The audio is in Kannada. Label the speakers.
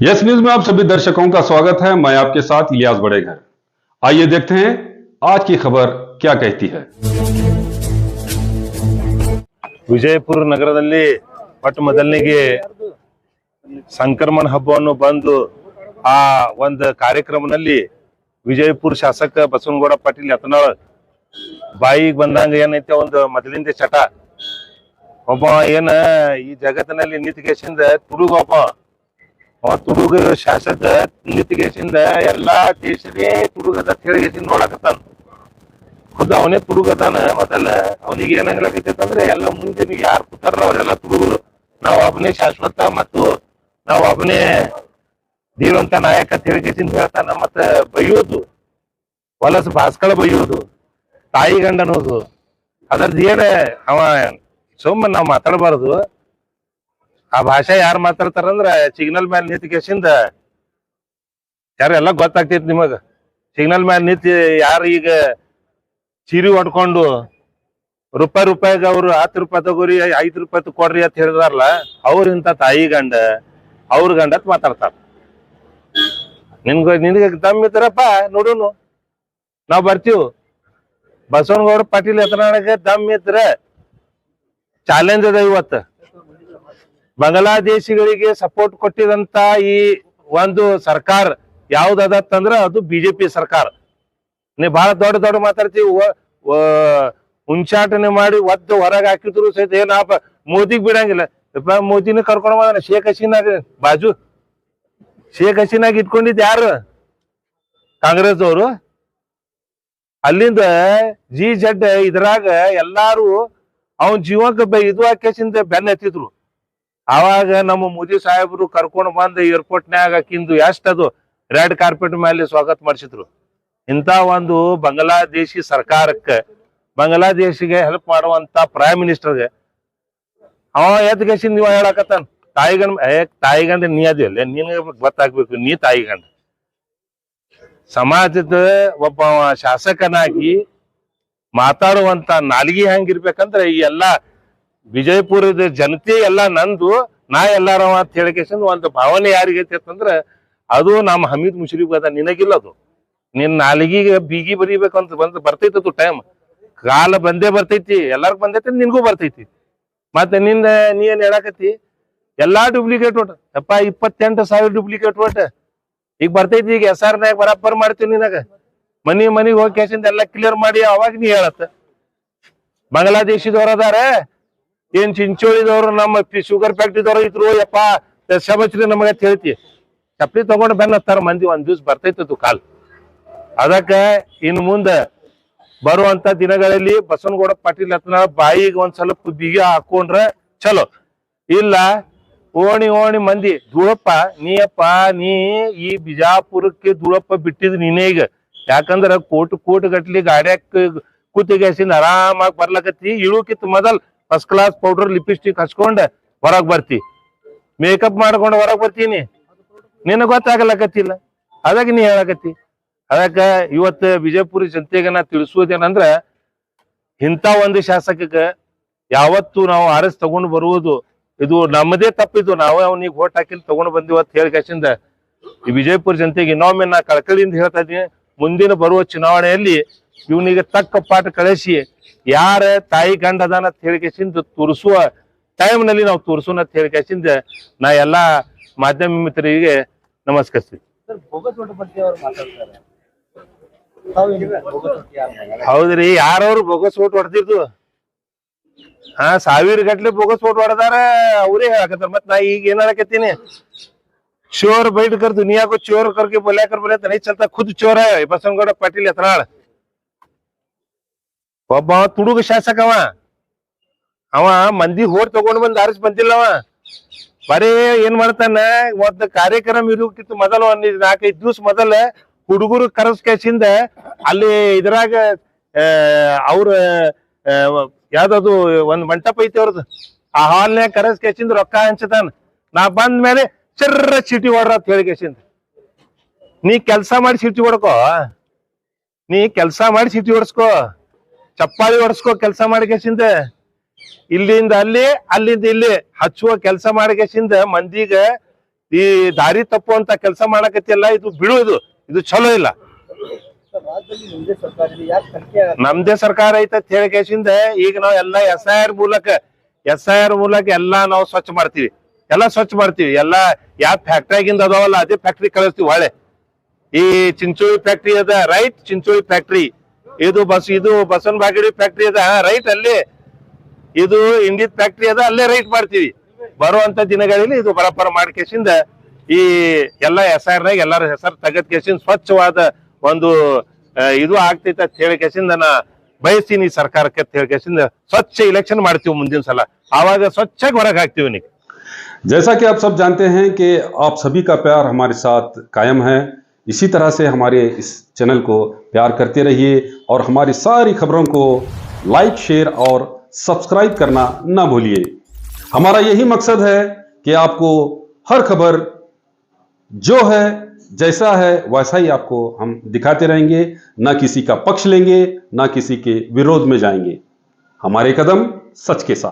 Speaker 1: यस न्यूज में आप सभी दर्शकों का स्वागत है। मैं आपके साथ इलियास बड़ेघर। आइए देखते हैं आज की खबर क्या कहती है।
Speaker 2: ವಿಜಯಪುರ ನಗರದಲ್ಲಿ ಮೊದಲನೆಗೆ ಸಂಕ್ರಮಣ ಹಬ್ಬವನ್ನು ಬಂದು ಆ ಒಂದು ಕಾರ್ಯಕ್ರಮದಲ್ಲಿ ವಿಜಯಪುರ ಶಾಸಕ ಬಸವನಗೌಡ ಪಾಟೀಲ್ ಯತ್ನಾಳ್ ಬಾಯಿಗೆ ಬಂದಂಗ ಏನೈತೆ ಒಂದು ಮೊದಲಿಂದ ಚಟ ಒಬ್ಬ ಏನ ಈ ಜಗತ್ತಿನಲ್ಲಿ ನಿಂತಿಗೆಸಿಂದ ತುಡುಗೊಬ್ಬ ತುಡುಗ ಶಾಸಕ ನಿಂತಿಗೆಸಿಂದ ಎಲ್ಲಾ ದೇಶದೇ ತುಡುಗದ ತಿಳಿಗೆಸಿಂದ ನೋಡಕತ್ತಾನ. ಖುದ್ದು ಅವನೇ ತುಡುಗತಾನ. ಮೊದಲ ಅವನಿಗೆ ಏನಾಗ್ಲಕೈತಂದ್ರೆ ಎಲ್ಲ ಮುಂದೆ ಯಾರು ಕೂತಾರ ಅವರೆಲ್ಲ ತುಡುಗರು, ನಾವು ಒಬ್ಬನೇ ಶಾಶ್ವತ ಮತ್ತು ನಾವು ಒಬ್ಬನೇ ದೇವಂತ ನಾಯಕ ತಿಳಿಗೆಸಿಂದ ಹೇಳ್ತಾನ. ಮತ್ತ ಬೈಯೋದು, ಹೊಲಸ ಭಾಸ್ಕಳ ಬೈಯೋದು, ತಾಯಿ ಗಂಡ ಅನ್ನೋದು, ಅದ್ರದ್ದು ಏನ ಅವ ಸುಮ್ಮನೆ ನಾವು ಮಾತಾಡಬಾರದು. ಆ ಭಾಷೆ ಯಾರು ಮಾತಾಡ್ತಾರಂದ್ರ ಸಿಗ್ನಲ್ ಮೇಲೆ ನಿಂತಿಗೆಸಿಂದ ಯಾರೆಲ್ಲ ಗೊತ್ತಾಗ್ತೈತಿ ನಿಮಗ. ಸಿಗ್ನಲ್ ಮೇಲೆ ನಿಂತಿ ಯಾರು ಈಗ ಚೀರಿ ಹೊಡ್ಕೊಂಡು ರೂಪಾಯಿಗೆ ಅವ್ರು 10 ರೂಪಾಯಿ ತಗೋರಿ 5 ರೂಪಾಯಿ ಕೊಡ್ರಿ ಅಂತ ಹೇಳಿದಾರಲ್ಲ, ಅವ್ರಿಂತ ತಾಯಿ ಗಂಡ ಅವ್ರ ಗಂಡ ಅಂತ ಮಾತಾಡ್ತಾರ. ನಿನಗೆ ದಮ್ ಇದ್ರಪ್ಪ ನೋಡುನು, ನಾವ್ ಬರ್ತೀವಿ. ಬಸವನಗೌಡ ಪಾಟೀಲ್ ಯತ್ನಾಳಗೆ ದಮ್ ಇದ್ರ ಚಾಲೆಂಜ್ ಅದ. ಇವತ್ತು ಬಾಂಗ್ಲಾದೇಶಿಗಳಿಗೆ ಸಪೋರ್ಟ್ ಕೊಟ್ಟಿದಂತ ಈ ಒಂದು ಸರ್ಕಾರ ಯಾವ್ದದಂದ್ರ ಅದು ಬಿಜೆಪಿ ಸರ್ಕಾರ. ನೀ ಬಹಳ ದೊಡ್ಡ ಮಾತಾಡ್ತೀವಿ, ಉಂಚಾಟನೆ ಮಾಡಿ ಒದ್ದು ಹೊರಗೆ ಹಾಕಿದ್ರು ಸಹಿತ ಏನಪ್ಪ ಮೋದಿಗ್ ಬಿಡಂಗಿಲ್ಲ. ಮೋದಿನ ಕರ್ಕೊಂಡ್ ಬಂದ ಶೇಖ್ ಹಸೀನಾಗ ಬಾಜು ಶೇಖ್ ಹಸೀನಾಗ ಇಟ್ಕೊಂಡಿದ್ ಯಾರು? ಕಾಂಗ್ರೆಸ್ ಅವರು. ಅಲ್ಲಿಂದ G-Z ಇದ್ರಾಗ ಎಲ್ಲಾರು ಅವನ್ ಜೀವಕ್ಕೆ ಇದು ಹಾಕಿಸಿಂದ ಬೆನ್ನ ಎತ್ತಿದ್ರು. ಆವಾಗ ನಮ್ಮ ಮೋದಿ ಸಾಹೇಬರು ಕರ್ಕೊಂಡು ಬಂದ ಏರ್ಪೋರ್ಟ್ನ್ಯಾಗ ಹಾಕಿಂದು ಎಷ್ಟದು ರೆಡ್ ಕಾರ್ಪೆಟ್ ಮೇಲೆ ಸ್ವಾಗತ ಮಾಡಿಸಿದ್ರು. ಇಂತ ಒಂದು ಬಾಂಗ್ಲಾದೇಶಿ ಸರ್ಕಾರಕ್ಕೆ, ಬಾಂಗ್ಲಾದೇಶಿಗೆ ಹೆಲ್ಪ್ ಮಾಡುವಂತ ಪ್ರೈಮ್ ಮಿನಿಸ್ಟರ್ಗೆ ಅವ ಎದ್ಗೇಸಿ ನೀವ ಹೇಳಕತ್ತಾನ ತಾಯಿಗಂಡ ನೀ ಅದಿಲ್ಲ, ನಿನಗೆ ಗೊತ್ತಾಗ್ಬೇಕು ನೀ ತಾಯಿಗಂಡ. ಸಮಾಜದ ಒಬ್ಬ ಶಾಸಕನಾಗಿ ಮಾತಾಡುವಂತ ನಾಲಿಗೆ ಹೆಂಗಿರ್ಬೇಕಂದ್ರೆ ಈ ಎಲ್ಲಾ ವಿಜಯಪುರದ ಜನತೆ ಎಲ್ಲ ನಂದು, ನಾ ಎಲ್ಲಾರ ಅಂತ ಹೇಳಿಕೆಸಿಂದ ಒಂದು ಭಾವನೆ ಯಾರಿಗೈತಿ ಅಂತಂದ್ರ ಅದು ನಮ್ಮ ಹಮೀದ್ ಮುಷರೀಫ್ ಅದ. ನಿನಗಿಲ್ಲ ಅದು. ನಿನ್ ನಾಲಿಗೆಗೆ ಬೀಗಿ ಬರೀಬೇಕಂತ ಬರ್ತೈತದು ಟೈಮ್. ಕಾಲ ಬಂದೇ ಬರ್ತೈತಿ, ಎಲ್ಲಾರ್ಗು ಬಂದೈತಿ, ನಿನ್ಗೂ ಬರ್ತೈತಿ. ಮತ್ತೆ ನೀ ಏನ್ ಹೇಳಾಕತಿ ಎಲ್ಲಾ ಡೂಪ್ಲಿಕೇಟ್ ಓಟ್ ಅಪ್ಪ 28,000 ಡೂಪ್ಲಿಕೇಟ್ ಓಟ್ ಈಗ ಬರ್ತೈತಿ. ಈಗ SR ನಾಗ ಬರಾಬರ್ ಮಾಡ್ತೀವಿ. ನಿನಗ ಮನಿಗ್ ಹೋಗಿ ಕೇಸಿಂದ ಎಲ್ಲಾ ಕ್ಲಿಯರ್ ಮಾಡಿ ಅವಾಗ ನೀ ಹೇಳತ್ತ. ಬಾಂಗ್ಲಾದೇಶದವ್ರ ಅದಾರ, ಏನ್ ಚಿಂಚೋಳಿದವ್ರು ನಮ್ಮ ಶುಗರ್ ಫ್ಯಾಕ್ಟ್ರಿದವ್ರು ಇದ್ರು, ಯಪ್ಪ ಶಬಚ್ರಿ ನಮಗ ಹೇಳ್ತಿ. ಚಪ್ಪಲಿ ತಗೊಂಡ್ ಬೆನ್ನತ್ತಾರ ಮಂದಿ. ಒಂದ್ ದಿವ್ಸ ಬರ್ತೈತದು ಕಾಲ್. ಅದಕ್ಕ ಇನ್ ಮುಂದ ಬರುವಂತ ದಿನಗಳಲ್ಲಿ ಬಸವನಗೌಡ ಪಾಟೀಲ್ ಯತ್ನಾಳ್ ಬಾಯಿಗೆ ಒಂದ್ ಸ್ವಲ್ಪ ಬಿಗಿ ಹಾಕೊಂಡ್ರ ಚಲೋ. ಇಲ್ಲ ಓಣಿ ಮಂದಿ ಧೂಳಪ್ಪ ನೀ ಈ ಬಿಜಾಪುರಕ್ಕೆ ಧೂಳಪ್ಪ ಬಿಟ್ಟಿದ್ ನೀನೇ ಈಗ. ಯಾಕಂದ್ರ ಕೋಟಿ ಗಟ್ಲಿ ಗಾಡ್ಯಾಕ ಕೂತಿಗೆಸಿಂದ ಆರಾಮಾಗಿ ಬರ್ಲಕತ್ತಿ. ಇಳುಕಿತ್ ಮೊದಲ್ ಫಸ್ಟ್ ಕ್ಲಾಸ್ ಪೌಡರ್ ಲಿಪ್ಸ್ಟಿಕ್ ಹಚ್ಕೊಂಡ ಹೊರಗ್ ಬರ್ತಿ, ಮೇಕಪ್ ಮಾಡ್ಕೊಂಡ್ ಹೊರಗ್ ಬರ್ತೀನಿ. ನಿನಗ್ ಗೊತ್ತಾಗಲಕತ್ತಿಲ್ಲ, ಅದಾಗ ನೀ ಹೇಳಕತ್ತಿ. ಅದಕ್ಕ ಇವತ್ತು ವಿಜಯಪುರ ಜನತೆಗೆ ನಾ ತಿಳಿಸುವುದೇನಂದ್ರ, ಇಂಥ ಒಂದು ಶಾಸಕಕ್ಕ ಯಾವತ್ತು ನಾವು ಆರಿಸ್ ತಗೊಂಡು ಬರುವುದು ಇದು ನಮ್ಮದೇ ತಪ್ಪಿದ್ದು. ನಾವೇ ಅವನಿಗೆ ಓಟ್ ಹಾಕಿಲ್ ತಗೊಂಡು ಬಂದಿವತ್ ಹೇಳಿಕೆಸಿಂದ ಈ ವಿಜಯಪುರ ಜನತೆಗೆ ಇನ್ನೊಮ್ಮೆ ನಾ ಕಳಕಳಿಯಿಂದ ಹೇಳ್ತಾ ಇದ್ದೀನಿ, ಮುಂದಿನ ಬರುವ ಚುನಾವಣೆಯಲ್ಲಿ ಇವನಿಗೆ ತಕ್ಕ ಪಾಠ ಕಳಿಸಿ ಯಾರ ತಾಯಿ ಗಂಡ ಅದಾನ ಅಂತ ಹೇಳಿಕೆಸಿಂದ ತೋರಿಸುವ ಟೈಮ್ ನಲ್ಲಿ ನಾವು ತೋರಿಸೋಣ ಅಂತ ಹೇಳಿಕೆಸಿಂದ ನಾ ಎಲ್ಲಾ ಮಾಧ್ಯಮ ಮಿತ್ರರಿಗೆ ನಮಸ್ಕರಿಸ್ತೀನಿ. ಹೌದ್ರಿ, ಯಾರವ್ರು ಬೋಗಸ್ ಓಟ್ ಹೊಡೆದಿದ್ದು? 1000 ಗಟ್ಲೆ ಬೋಗಸ್ ಓಟ್ ಹೊಡೆದಾರ, ಅವರೇ ಹೇಳಕತ್ತಾರ. ಮತ್ ನಾ ಈಗ ಏನ್ ಹೇಳಕತ್ತೀನಿ, चोर बैठ कर दुनिया को चोर करके बोला कर बोले तो नहीं चलता, खुद चोर है बसवनगौಡ ಪಾಟೀಲ್ ಯತ್ನಾಳ್. ಒಬ್ಬ ತುಡುಗ ಶಾಸಕ ಅವ ಮಂದಿ ಹೋಡ್ ತಗೊಂಡ್ ಬಂದ್ ಆರಿಸ್ ಬಂದಿಲ್ಲವ. ಬರೇ ಏನ್ ಮಾಡ್ತಾನ, ಒಂದ್ ಕಾರ್ಯಕ್ರಮ ಇರೋಕ್ಕಿಂತ ಮೊದಲು 4-5 ದಿವಸ ಮೊದಲ ಹುಡುಗರು ಕರೆಸ್ಕೇಸಿಂದ ಅಲ್ಲಿ ಇದ್ರಾಗ ಅವ್ರ ಯಾವ್ದದು ಒಂದ್ ಮಂಟಪ ಐತಿ ಅವ್ರದ್ದು, ಆ ಹಾಲ್ನ್ಯಾಗ ಕರೆಸ್ಕೇಸಿಂದ ರೊಕ್ಕ ಹಂಚತಾನ. ನಾ ಬಂದ ಮೇಲೆ ಚರ್ರ ಚೀಟಿ ಹೊಡ್ರ ಅಂತ ಹೇಳಿಕೇಸಿಂದ, ನೀ ಕೆಲ್ಸ ಮಾಡಿ ಚೀಟಿ ಹೊಡ್ಕೋ, ನೀ ಕೆಲ್ಸ ಮಾಡಿ ಚೀಟಿ ಹೊಡ್ಸ್ಕೋ, ಚಪ್ಪಾಳಿ ಹೊಡ್ಸ್ಕೋ ಕೆಲ್ಸ ಮಾಡಿಕೇಸಿಂದ. ಇಲ್ಲಿಂದ ಅಲ್ಲಿ ಅಲ್ಲಿಂದ ಇಲ್ಲಿ ಹಚ್ಚುವ ಕೆಲಸ ಮಾಡಿಕೆಸಿಂದ ಮಂದಿಗ ಈ ದಾರಿ ತಪ್ಪುವಂತ ಕೆಲಸ ಮಾಡಕತ್ತಿಲ್ಲ, ಇದು ಬಿಡುವುದು, ಇದು ಚಲೋ ಇಲ್ಲ.
Speaker 3: ರಾಜ್ಯದಲ್ಲಿ ನಿಮ್ದೇ ಸರ್ಕಾರ ಇದೆ, ಯಾಕೆ ತನಿಖೆ
Speaker 2: ನಮ್ದೇ ಸರ್ಕಾರ ಐತೆ ಅಂತ ಹೇಳಿ ಕೇಸಿಂದ ಈಗ ನಾವ್ ಎಲ್ಲಾ ಎಸ್ ಐ ಆರ್ ಮೂಲಕ ಎಲ್ಲಾ ನಾವು ಸ್ವಚ್ಛ ಮಾಡ್ತೀವಿ, ಎಲ್ಲಾ ಯಾವ ಫ್ಯಾಕ್ಟ್ರಿಯಾಗಿಂದ ಅದಾವಲ್ಲ ಅದೇ ಫ್ಯಾಕ್ಟ್ರಿ ಕಳಿಸ್ತೀವಿ. ಹೊಳೆ ಈ ಚಿಂಚೋಳಿ ಫ್ಯಾಕ್ಟ್ರಿ ಅದ ರೈಟ್, ಚಿಂಚೋಳಿ ಫ್ಯಾಕ್ಟ್ರಿ ಇದು ಬಸವನ ಬಾಗೇಡಿ ಫ್ಯಾಕ್ಟ್ರಿ ಅದ ರೈಟ್, ಅಲ್ಲೇ ಇದು ಇಂಡಿಯನ್ ಫ್ಯಾಕ್ಟ್ರಿ ಅದ ಅಲ್ಲೇ ರೈಟ್ ಮಾಡ್ತೀವಿ. ಬರುವಂತ ದಿನಗಳಲ್ಲಿ ಇದು ಬರಪರ ಮಾಡಿ ಕೇಸಿಂದ ಈ ಎಲ್ಲಾ ಎಸ್ ಐ ಆರ್ ನಾಗ ಎಲ್ಲಾರ ಹೆಸರು ತೆಗೆದ್ ಕೇಸಿಂದ ಸ್ವಚ್ಛವಾದ ಒಂದು ಇದು ಆಗ್ತೈತೆ ಅಂತ ಹೇಳಿ ಕೇಸಿಂದ ನಾ ಬಯಸ್ತೀನಿ ಸರ್ಕಾರಕ್ಕೆ ಅಂತ ಹೇಳಿ ಕೇಸಿಂದ ಸ್ವಚ್ಛ ಇಲೆಕ್ಷನ್ ಮಾಡ್ತೀವಿ ಮುಂದಿನ ಸಲ, ಆವಾಗ ಸ್ವಚ್ಛವಾಗಿ ಹೊರಗೆ ಹಾಕ್ತೀವಿ ನೀವು.
Speaker 1: जैसा कि आप सब जानते हैं कि आप सभी का प्यार हमारे साथ कायम है, इसी तरह से हमारे इस चैनल को प्यार करते रहिए और हमारी सारी खबरों को लाइक, शेयर और सब्सक्राइब करना ना भूलिए। हमारा यही मकसद है कि आपको हर खबर जो है जैसा है वैसा ही आपको हम दिखाते रहेंगे, ना किसी का पक्ष लेंगे, ना किसी के विरोध में जाएंगे। हमारे कदम सच के साथ।